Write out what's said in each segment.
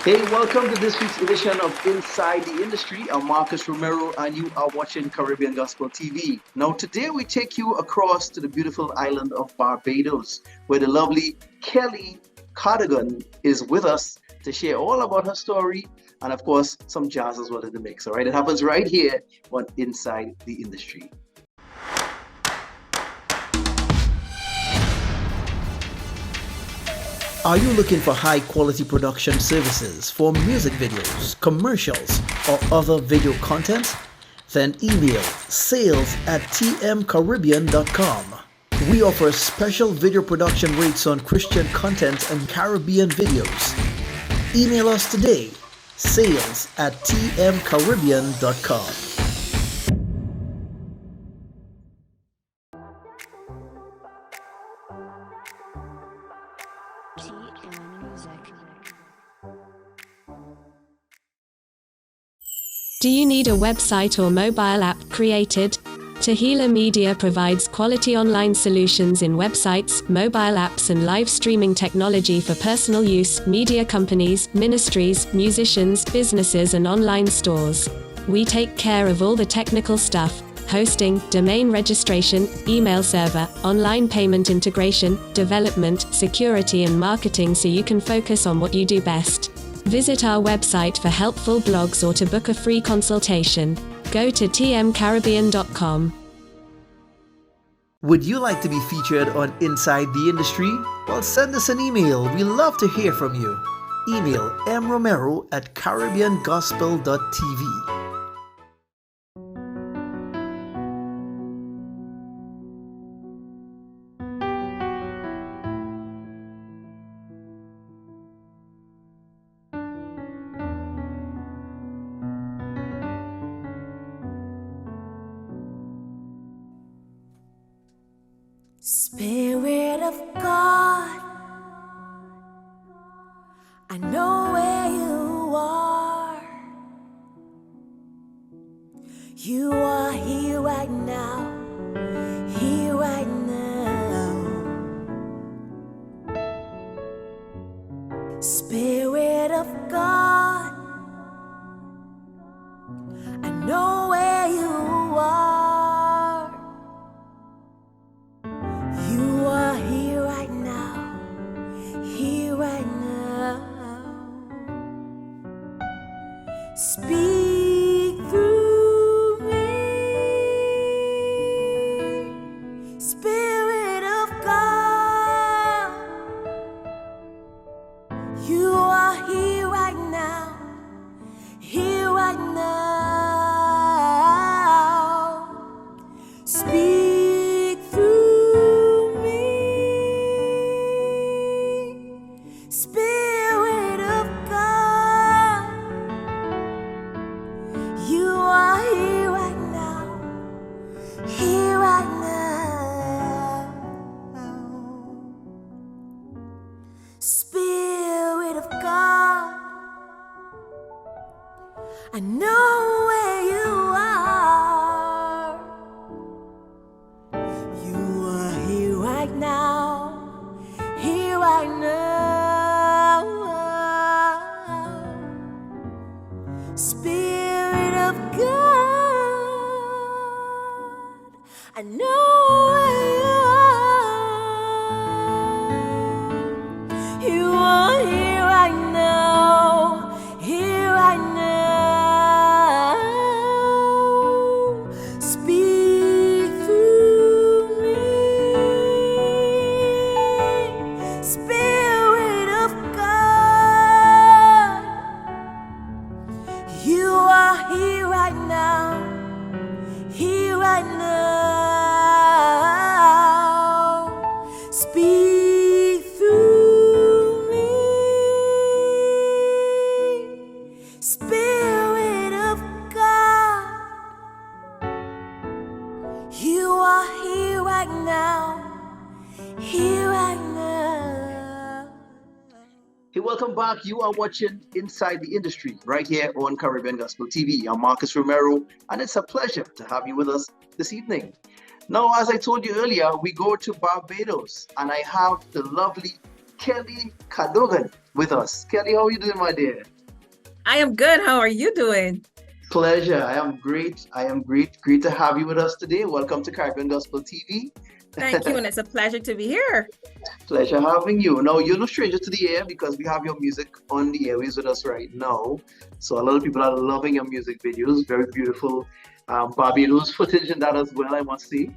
Hey, welcome to this week's edition of Inside the Industry. I'm Marcus Romero, and you are watching Caribbean Gospel TV. Now, today we take you across to the beautiful island of Barbados, where the lovely Kelly CADOGAN is with us to share all about her story and, of course, some jazz as well in the mix. All right, it happens right here on Inside the Industry. Are you looking for high-quality production services for music videos, commercials, or other video content? Then email sales@tmcaribbean.com. We offer special video production rates on Christian content and Caribbean videos. Email us today, sales@tmcaribbean.com. Do you need a website or mobile app created? Tehila Media provides quality online solutions in websites, mobile apps and live streaming technology for personal use, media companies, ministries, musicians, businesses and online stores. We take care of all the technical stuff: hosting, domain registration, email server, online payment integration, development, security and marketing so you can focus on what you do best. Visit our website for helpful blogs or to book a free consultation. Go to tmcaribbean.com. Would you like to be featured on Inside the Industry? Well, send us an email. We love to hear from you. Email mromero@caribbeangospel.tv. Spirit of God, I know where you are. You are here right now, here right now. Spirit of God, I know where you are. You are here right now, here right now. Speak through me, Spirit of God. You are here right now, here right now. Speak through me, Spirit of God. You are here right now, here right now. Spirit of God, I know where you are. You are here right now, here right now. Spirit of God, I know where you are here right now, here right now. Speak through me, Spirit of God. You are here right now, here right now. Speak through me, Spirit of God. You are here right now, here right now. Hey, welcome back. You are watching Inside the Industry right here on Caribbean Gospel TV. I'm Marcus Romero, and it's a pleasure to have you with us this evening. Now, as I told you earlier, we go to Barbados, and I have the lovely Kelly CADOGAN with us. Kelly, how are you doing, my dear? I am good. How are you doing? Pleasure. I am great. I am great. Great to have you with us today. Welcome to Caribbean Gospel TV. Thank you, and it's a pleasure to be here. Pleasure having you. Now, you're no stranger to the air because we have your music on the airways with us right now. So a lot of people are loving your music videos. Very beautiful Barbados footage in that as well, I must say.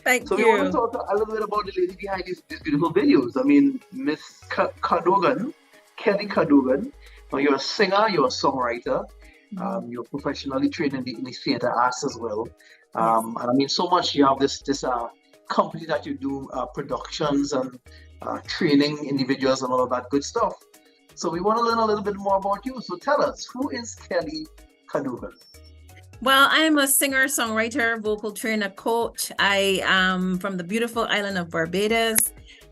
Thank So you. we want to talk a little bit about the lady behind these beautiful videos. I mean, Miss CADOGAN, Kelly CADOGAN. Now, you're a singer, you're a songwriter. You're professionally trained in the theater arts as well. And I mean, so much you have this company that you do productions and training individuals and all of that good stuff. So we want to learn a little bit more about you. So tell us, who is Kelly CADOGAN? Well, I am a singer, songwriter, vocal trainer, coach. I am from the beautiful island of Barbados,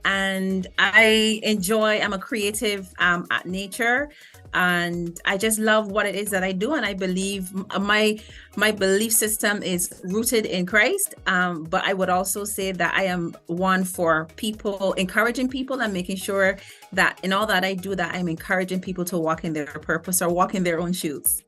and I'm a creative at nature. And I just love what it is that I do. And I believe my belief system is rooted in Christ. But I would also say that I am one for people, encouraging people and making sure that in all that I do, that I'm encouraging people to walk in their purpose or walk in their own shoes.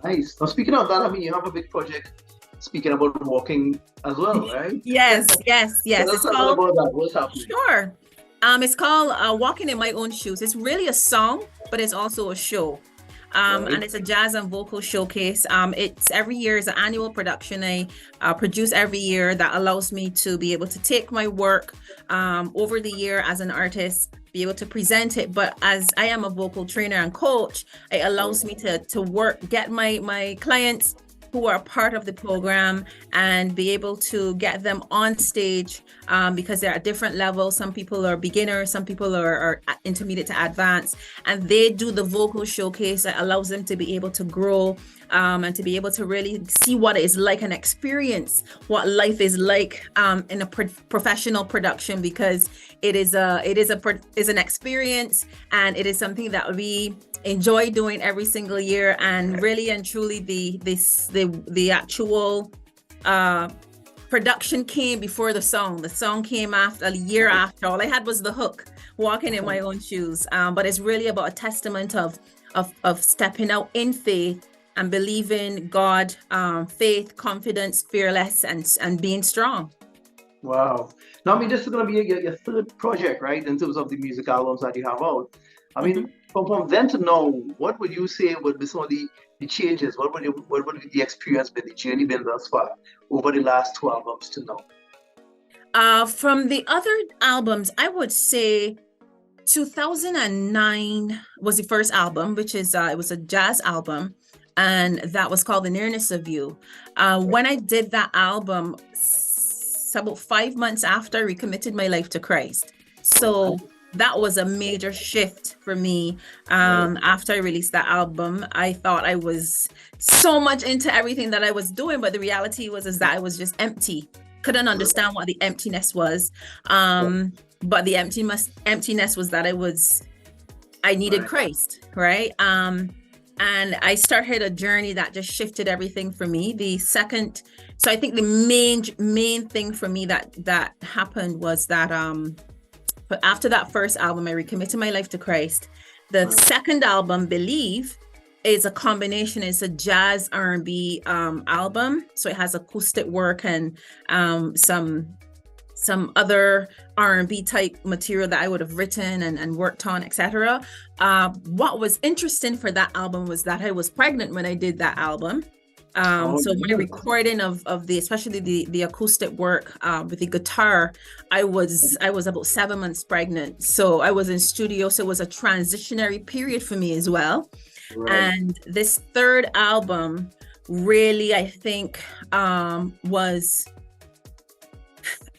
Nice. Now, speaking of that, I mean, you have a big project speaking about walking as well, right? Yes. Tell us a little about that. What's happening? Sure. It's called Walking in My Own Shoes. It's really a song, but it's also a show. And it's a jazz and vocal showcase. It's every year, it's an annual production I produce every year that allows me to be able to take my work over the year as an artist, be able to present it. But as I am a vocal trainer and coach, it allows me to work, get my clients who are part of the program and be able to get them on stage because they're at different levels. Some people are beginners, some people are intermediate to advanced, and they do the vocal showcase that allows them to be able to grow and to be able to really see what it is like and experience what life is like in a professional production, because it is an experience, and it is something that we enjoy doing every single year. And really and truly the actual production came before the song came after a year after. All I had was the hook, walking in my own shoes, but it's really about a testament of stepping out in faith and believing God, faith, confidence, fearless, and being strong. Wow. Now, I mean, this is going to be your third project, right, in terms of the music albums that you have out. I mean, from then to now, what would you say would be some of the changes? What would the experience been, the journey been thus far over the last 12 months to now? From the other albums, I would say 2009 was the first album, which is it was a jazz album, and that was called The Nearness of You. When I did that album, about 5 months after, I recommitted my life to Christ. So that was a major shift for me. After I released that album, I thought I was so much into everything that I was doing, but the reality was that I was just empty. Couldn't understand what the emptiness was. But the emptiness was that I needed Christ, right? And I started a journey that just shifted everything for me. So I think the main thing for me that happened was that but after that first album, I recommitted my life to Christ. The second album, Believe, is a combination. It's a jazz R&B album. So it has acoustic work and some other R&B type material that I would have written and worked on, etc. What was interesting for that album was that I was pregnant when I did that album. So my recording of especially the acoustic work with the guitar, I was about 7 months pregnant. So I was in studio. So it was a transitionary period for me as well. Right. And this third album really, I think, was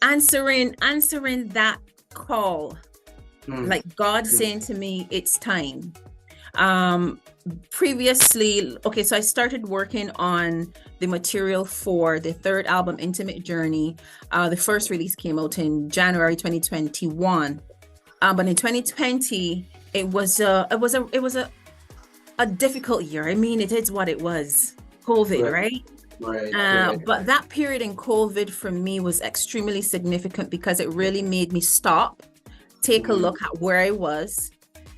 answering that call, like God saying to me, it's time. Previously, so I started working on the material for the third album, Intimate Journey. The first release came out in January 2021, but in 2020 it was a difficult year. I mean, it is what it was, COVID, right? Right. But that period in COVID for me was extremely significant because it really made me stop, take a look at where I was,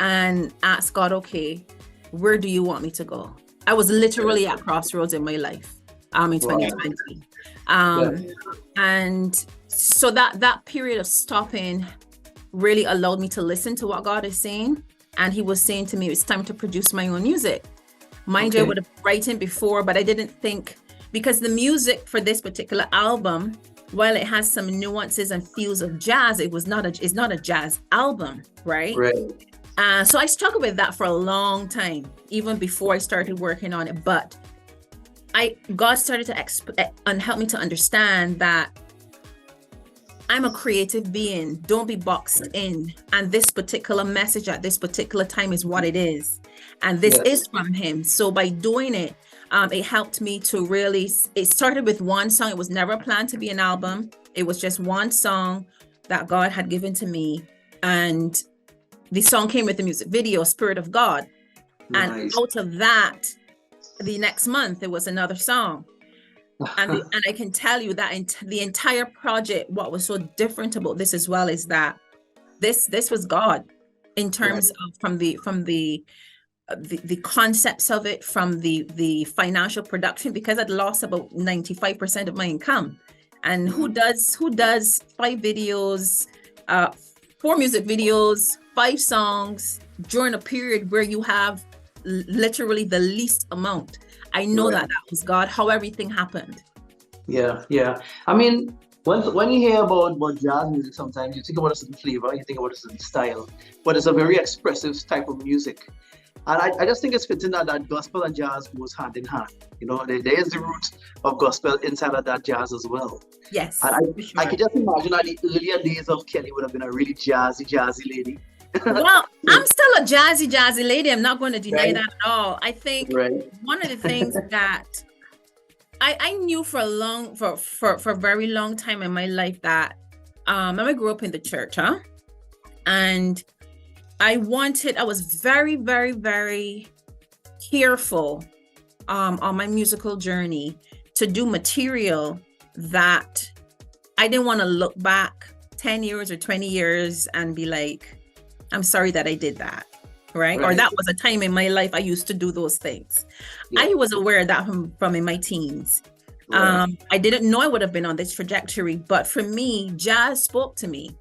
and ask God, okay, where do you want me to go? I was literally at crossroads in my life in 2020. And so that period of stopping really allowed me to listen to what God is saying. And he was saying to me, it's time to produce my own music. Mind you, I would have written before, but I didn't think, because the music for this particular album, while it has some nuances and feels of jazz, it's not a jazz album, right? So I struggled with that for a long time, even before I started working on it. But God started to help me to understand that I'm a creative being. Don't be boxed in. And this particular message at this particular time is what it is. And this is from him. So by doing it, it helped me to really, it started with one song. It was never planned to be an album. It was just one song that God had given to me. And the song came with the music video, Spirit of God. And out of that, the next month, there was another song. And I can tell you that the entire project, what was so different about this as well is that this was God in terms of from the concepts of it, from the financial production, because I'd lost about 95% of my income. And who does 5 videos, 4 music videos, 5 songs during a period where you have literally the least amount? I know that was God, how everything happened. Yeah. I mean, when you hear about jazz music, sometimes you think about a certain flavor, you think about a certain style, but it's a very expressive type of music. And I just think it's fitting that gospel and jazz goes hand in hand. You know, there is the root of gospel inside of that jazz as well. Yes. And I could just imagine that the earlier days of Kelly would have been a really jazzy lady. Well, I'm still a jazzy lady. I'm not going to deny that at all. I think one of the things that I knew for a very long time in my life that I grew up in the church, and I was very, very, very careful on my musical journey to do material that I didn't want to look back 10 years or 20 years and be like, I'm sorry that I did that, right? Or that was a time in my life I used to do those things. I was aware of that from in my teens. I didn't know I would have been on this trajectory, but for me, jazz spoke to me.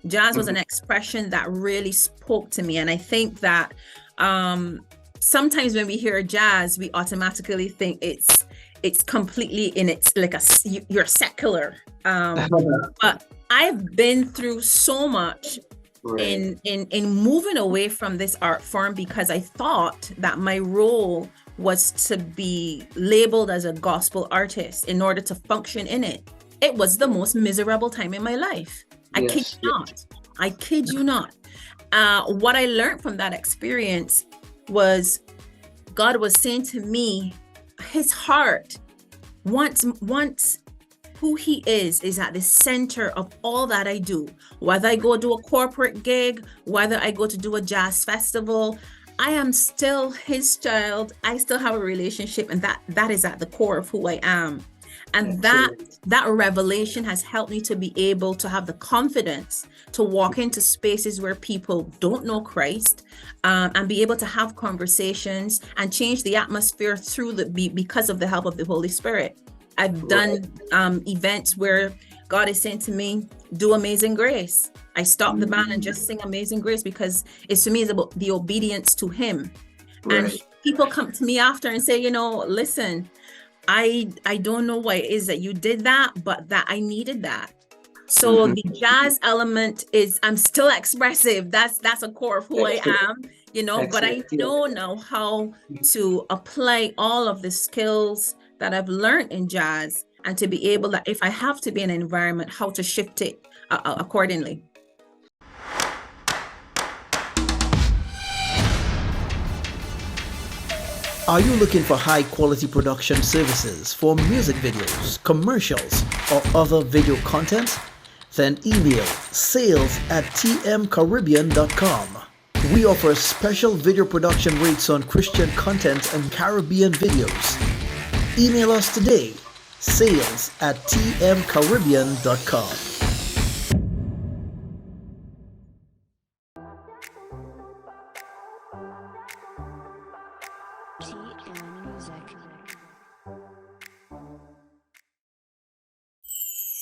Jazz was an expression that really spoke to me. And I think that sometimes when we hear jazz, we automatically think it's completely in it's like you're secular. But I've been through so much in moving away from this art form because I thought that my role was to be labeled as a gospel artist in order to function in it. It was the most miserable time in my life. I kid you not. What I learned from that experience was God was saying to me, his heart wants who he is at the center of all that I do. Whether I go do a corporate gig, whether I go to do a jazz festival, I am still his child. I still have a relationship, and that is at the core of who I am. And that revelation has helped me to be able to have the confidence to walk into spaces where people don't know Christ, and be able to have conversations and change the atmosphere because of the help of the Holy Spirit. I've done events where God is saying to me, do Amazing Grace. I stop the band and just sing Amazing Grace because to me it's about the obedience to him. And people come to me after and say, listen, I don't know why it is that you did that, but that I needed that. So the jazz element is, I'm still expressive. That's a core of who I am, but I know now how to apply all of the skills that I've learned in jazz and to be able that if I have to be in an environment, how to shift it accordingly. Are you looking for high quality production services for music videos, commercials, or other video content? Then email sales@tmcaribbean.com. We offer special video production rates on Christian content and Caribbean videos. Email us today, sales@tmcaribbean.com.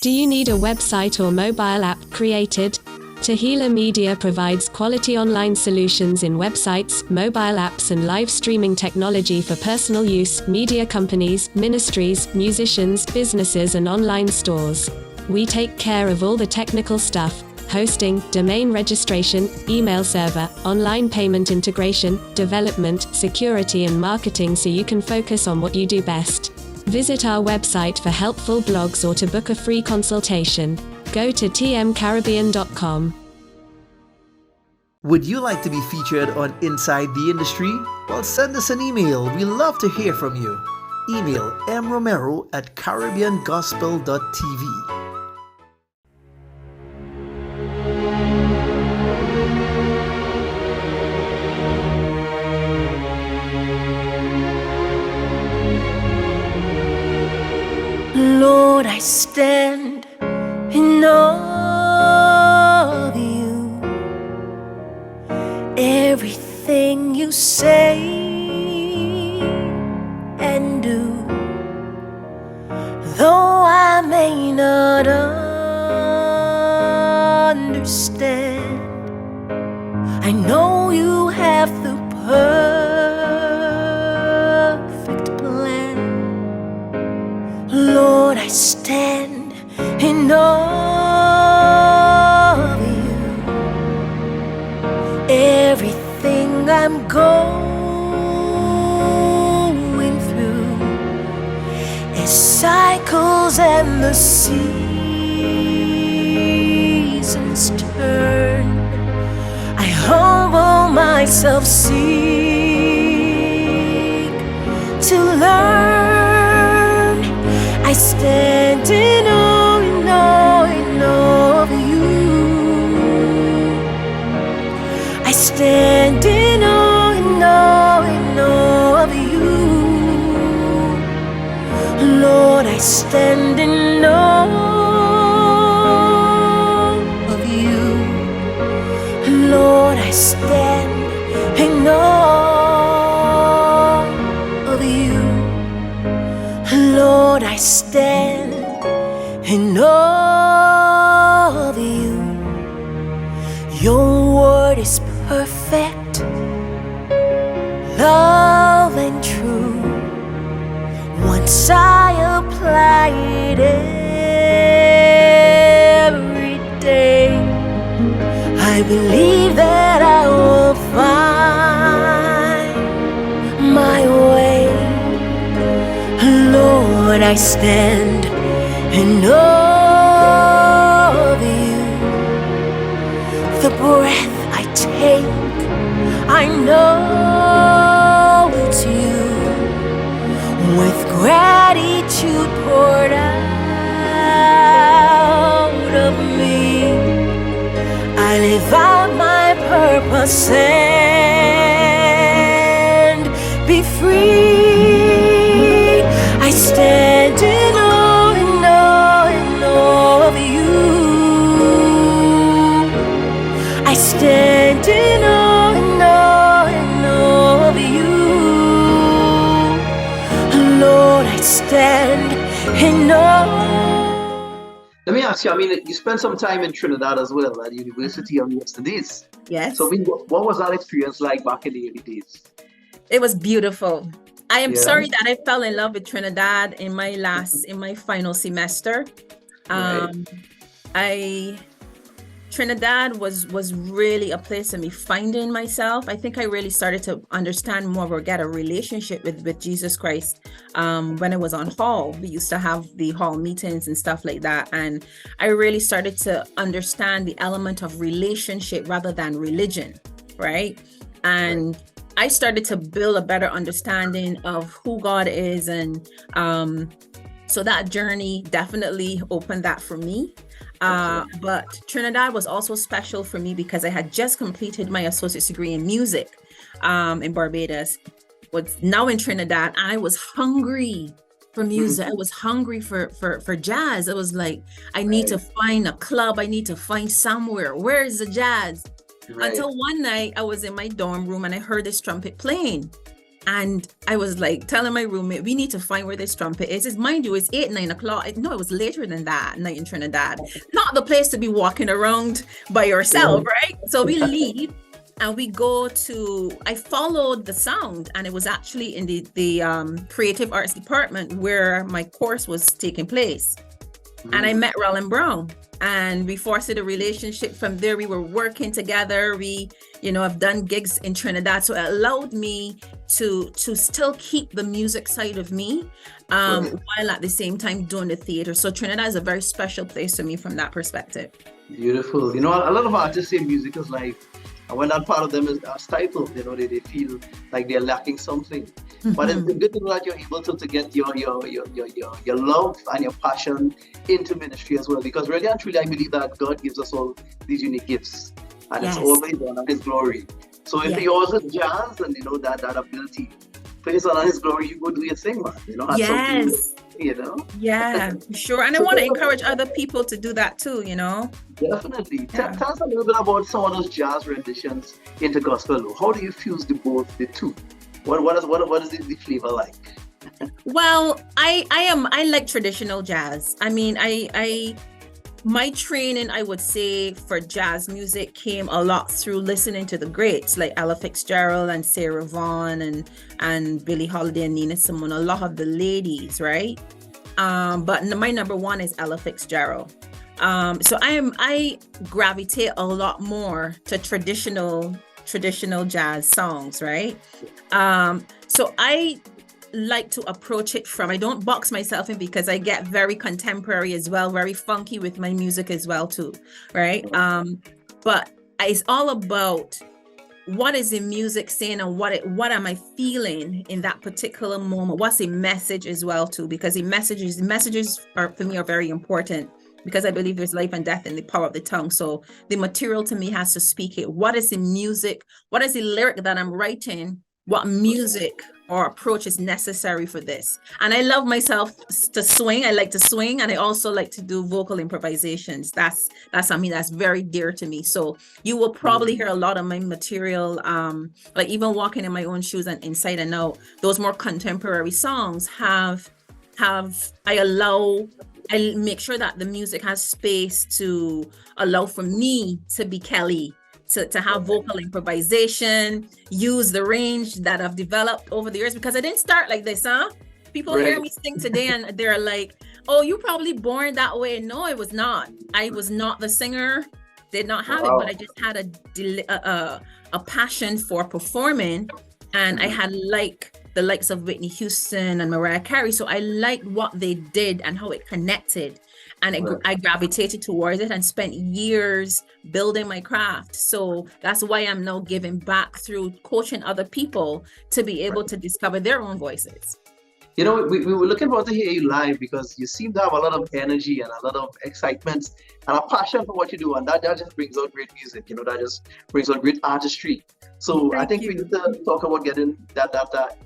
Do you need a website or mobile app created? Tehila Media provides quality online solutions in websites, mobile apps and live streaming technology for personal use, media companies, ministries, musicians, businesses and online stores. We take care of all the technical stuff: hosting, domain registration, email server, online payment integration, development, security and marketing so you can focus on what you do best. Visit our website for helpful blogs or to book a free consultation. Go to tmcaribbean.com. Would you like to be featured on Inside the Industry? Well, send us an email. We love to hear from you. Email mromero@caribbeangospel.tv. Lord, I stand in awe of you. Everything you say and do, though I may not understand, I know you have the perfect plan. Lord, I stand in awe of you. Everything I'm going through is cycles and the seasons turn. I humble myself, seek to learn. I stand in awe, in awe, in awe of you. I stand in awe, in awe, in awe of you. Lord, I stand in awe of you. Lord, I stand in awe of you. Lord, I stand in awe of you. Your word is perfect, love and true. Once I apply it every day, I believe that I will find my way. Lord, I stand in awe of you. The breath I take, I know it's you. With gratitude poured out of me, I live out my purpose and be free. I stand in awe, in awe, in awe of you. I stand in awe, in awe, in awe of you. Lord, I stand in awe. Let me ask you, I mean, you spent some time in Trinidad as well, at University of the West Indies. Yes. So I mean, what was that experience like back in the early days? It was beautiful. I am Yeah. sorry that I fell in love with Trinidad in my final semester. Trinidad was really a place of me finding myself. I think I really started to understand more or get a relationship with Jesus Christ when I was on hall. We used to have the hall meetings and stuff like that. And I really started to understand the element of relationship rather than religion, right? And I started to build a better understanding of who God is. And so that journey definitely opened that for me. But Trinidad was also special for me because I had just completed my associate's degree in music in Barbados. Was now in Trinidad, I was hungry for music. I was hungry for jazz. I was like, I need to find a club. I need to find somewhere. Where is the jazz? Until one night I was in my dorm room and I heard this trumpet playing. And I was like telling my roommate, we need to find where this trumpet is. It's, mind you, it's 8, 9 o'clock. No, it was later than that, night in Trinidad. Not the place to be walking around by yourself, right? So we leave and we go to, I followed the sound, and it was actually in the creative arts department where my course was taking place. And I met Roland Brown, and we fostered a relationship from there. We were working together. We, you know, I've done gigs in Trinidad, so it allowed me to still keep the music side of me while at the same time doing the theater. So Trinidad is a very special place to me from that perspective. Beautiful. You know, a lot of artists say music is life, and when that part of them is stifled, you know, they feel like they're lacking something. But it's good to know that you're able to get your love and your passion into ministry as well, because really and truly I believe that God gives us all these unique gifts, and it's always done on His glory. So if yours is jazz and you know that ability, praise on His glory, you go do your thing, man. You know, you know. Yeah, sure. And I want to encourage other people to do that too, you know. Definitely. Tell us a little bit about some of those jazz renditions into gospel. How do you fuse the two? What is the flavor like? Well, I like traditional jazz. I mean, my training, I would say, for jazz music came a lot through listening to the greats like Ella Fitzgerald and Sarah Vaughan and Billie Holiday and Nina Simone, a lot of the ladies, right? But my number one is Ella Fitzgerald. So I gravitate a lot more to traditional jazz songs, right? So I like to approach it from, I don't box myself in, because I get very contemporary as well, very funky with my music as well too, right? But it's all about what is the music saying and what am I feeling in that particular moment? What's the message as well too? Because the messages are, for me, are very important, because I believe there's life and death in the power of the tongue. So the material to me has to speak it. What is the music? What is the lyric that I'm writing? What music or approach is necessary for this? And I love myself to swing. I like to swing, and I also like to do vocal improvisations. That's something that's very dear to me. So you will probably hear a lot of my material, like even Walking in My Own Shoes and Inside and Out, those more contemporary songs I make sure that the music has space to allow for me to be Kelly, to have vocal improvisation, use the range that I've developed over the years, because I didn't start like this, huh? People hear me sing today and they're like, oh, you probably born that way. No, I was not. I was not the singer, did not have it, but I just had a passion for performing, and I had the likes of Whitney Houston and Mariah Carey. So I liked what they did and how it connected. And I gravitated towards it and spent years building my craft. So that's why I'm now giving back through coaching other people to be able to discover their own voices. You know, we were looking forward to hear you live, because you seem to have a lot of energy and a lot of excitement and a passion for what you do. And that just brings out great music, you know, that just brings out great artistry. So I think we need to talk about getting that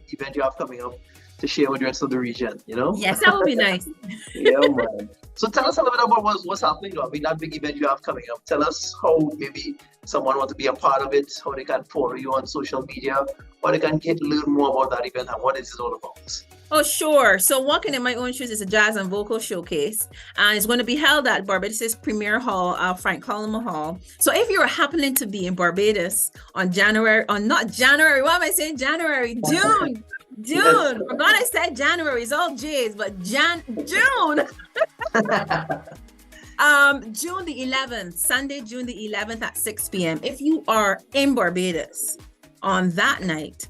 event you have coming up to share with the rest of the region, you know? Yes, that would be nice. Yeah, man. So tell us a little bit about what's happening. I mean, that big event you have coming up. Tell us how maybe someone wants to be a part of it, how they can follow you on social media, or they can learn more about that event and what it's all about. Oh, sure. So Walking in My Own Shoes is a jazz and vocal showcase, and it's going to be held at Barbados' Premier Hall, Frank Coleman Hall. So if you're happening to be in Barbados on June. Forgot I said January. It's all J's, but June. June the 11th, Sunday, June the 11th at 6 p.m. If you are in Barbados on that night,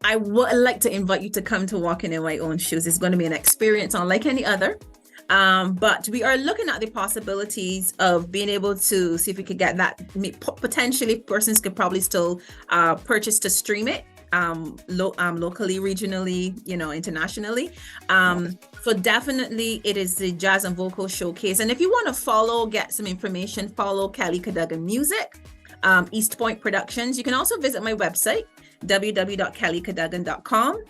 I would like to invite you to come to Walking in My Own Shoes. It's going to be an experience unlike any other. But we are looking at the possibilities of being able to see if we could get that. Potentially, persons could probably still purchase to stream it. Locally, regionally, you know, internationally. So definitely it is the Jazz and Vocal Showcase. And if you want to get some information, follow Kelly CADOGAN Music, East Point Productions. You can also visit my website, www.kellycadogan.com.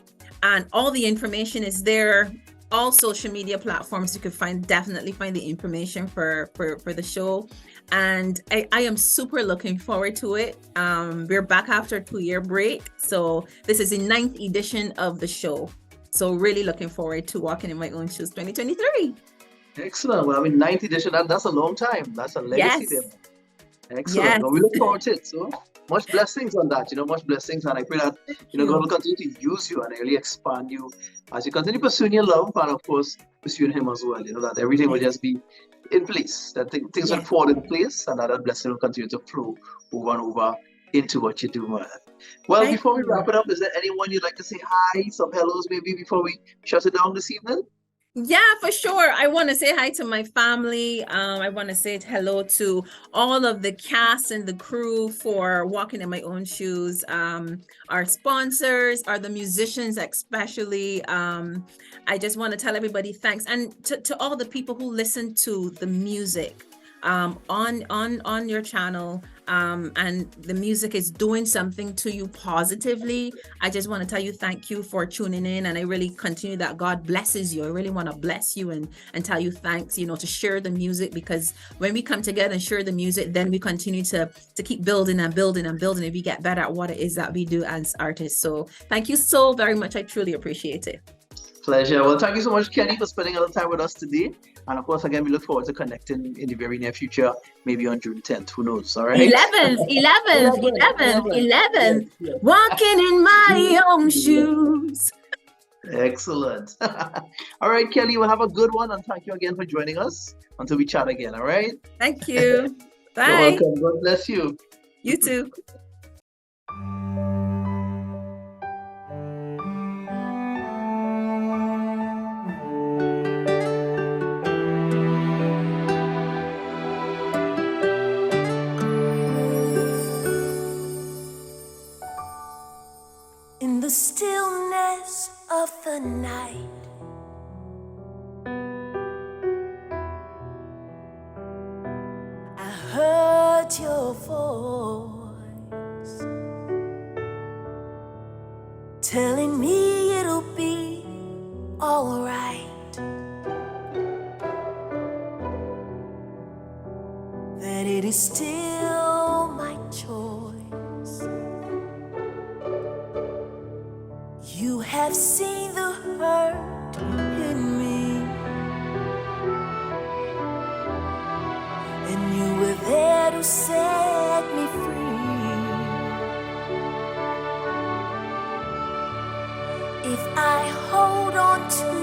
And all the information is there. all social media platforms. You could definitely find the information for the show. And I am super looking forward to it. We're back after a 2-year break. So this is the 9th edition of the show. So really looking forward to walking in my own shoes 2023. Excellent. Well, I mean, 9th edition, that's a long time. That's a legacy Yes. there. Excellent. Yes. Well, we look forward to it. So much blessings on that, much blessings. And I pray that, God will continue to use you and really expand you as you continue pursuing your love and, of course, pursuing Him as well. That everything will just be in place, that things will fall in place, and that blessing will continue to flow over and over into what you do, man. Well, before we wrap it up, is there anyone you'd like to say hi, some hellos maybe before we shut it down this evening? Yeah, for sure. I want to say hi to my family. I want to say hello to all of the cast and the crew for walking in my own shoes. Our sponsors, are the musicians especially. I just want to tell everybody thanks, and to all the people who listen to the music on your channel, and the music is doing something to you positively. I just want to tell you thank you for tuning in, and I really continue that God blesses you. I really want to bless you and tell you thanks, to share the music, because when we come together and share the music, then we continue to keep building and building and building, and we get better at what it is that we do as artists. So thank you so very much. I truly appreciate it. Pleasure. Well, thank you so much, Kelly, for spending a little time with us today. And of course, again, we look forward to connecting in the very near future, maybe on June 10th. Who knows? All right. 11th. Walking in my own shoes. Excellent. All right, Kelly, we'll have a good one. And thank you again for joining us until we chat again. All right. Thank you. Bye. You're welcome. God bless you. You too. In the stillness of the night, I heard your voice telling me it'll be all right, that it is still my choice. You have seen the hurt in me, and you were there to set me free. If I hold on to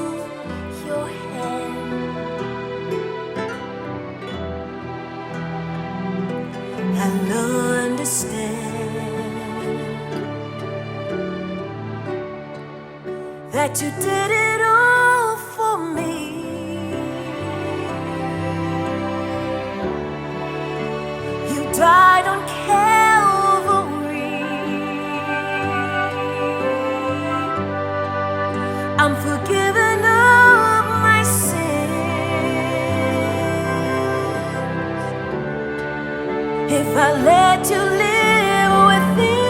your hand, I'll understand that you did it all for me. You died on Calvary. I'm forgiven of my sins. If I let you live within,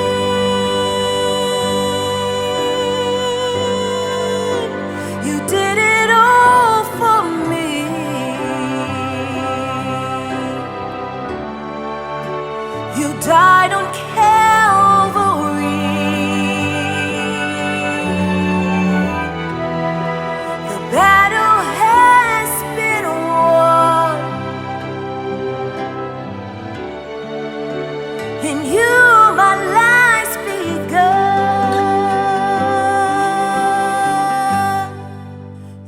died on Calvary. The battle has been won. In you my life's begun.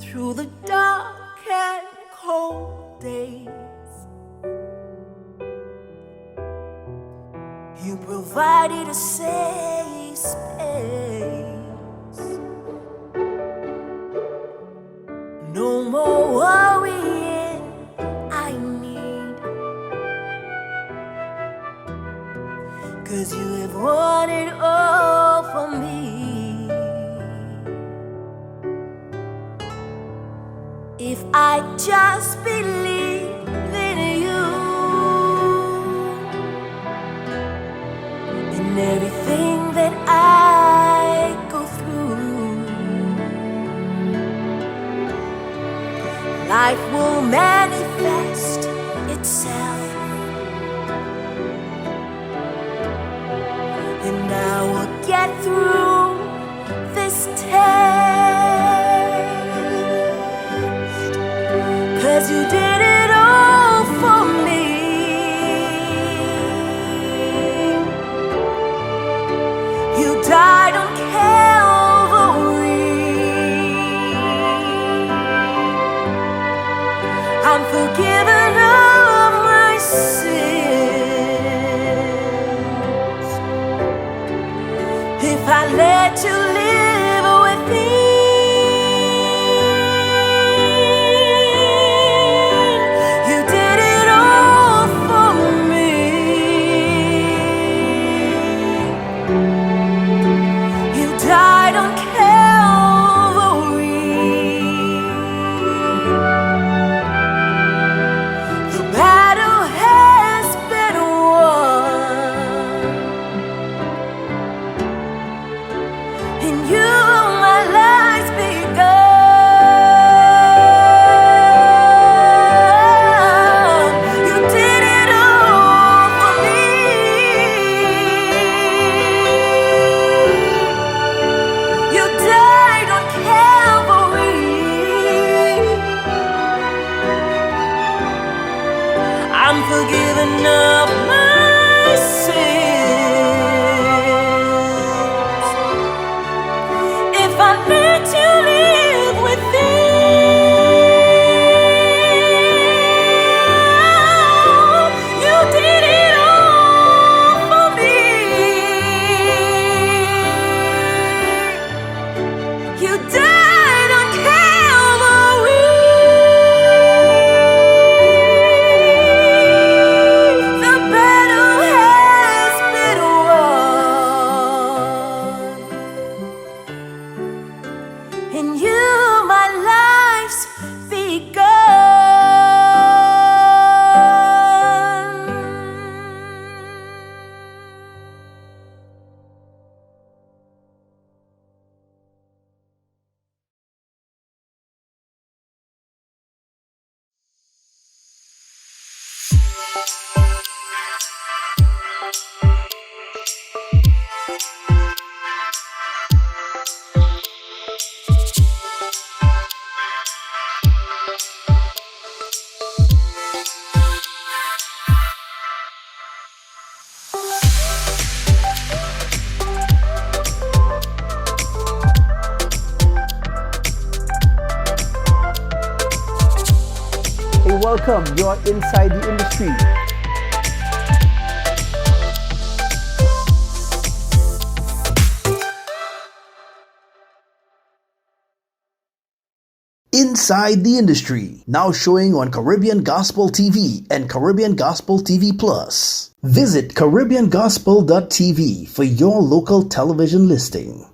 Through the dark and cold days, you provided a safe space. No more worrying I need, 'cause you have won it all for me. If I just believe in you, everything that I go through, forgiven of my sins. If I let you live within, you did it all for me. You died on Calvary. The battle has been won. In you my life's begun. You did it all for me. You died on Calvary. I'm forgiven of my sins. If I let you live within, you did it all for me. You died on Calvary. The battle has been won. In you my life's begun. Hey, welcome. You're inside the industry. Inside the Industry, now showing on Caribbean Gospel TV and Caribbean Gospel TV Plus. Visit CaribbeanGospel.tv for your local television listing.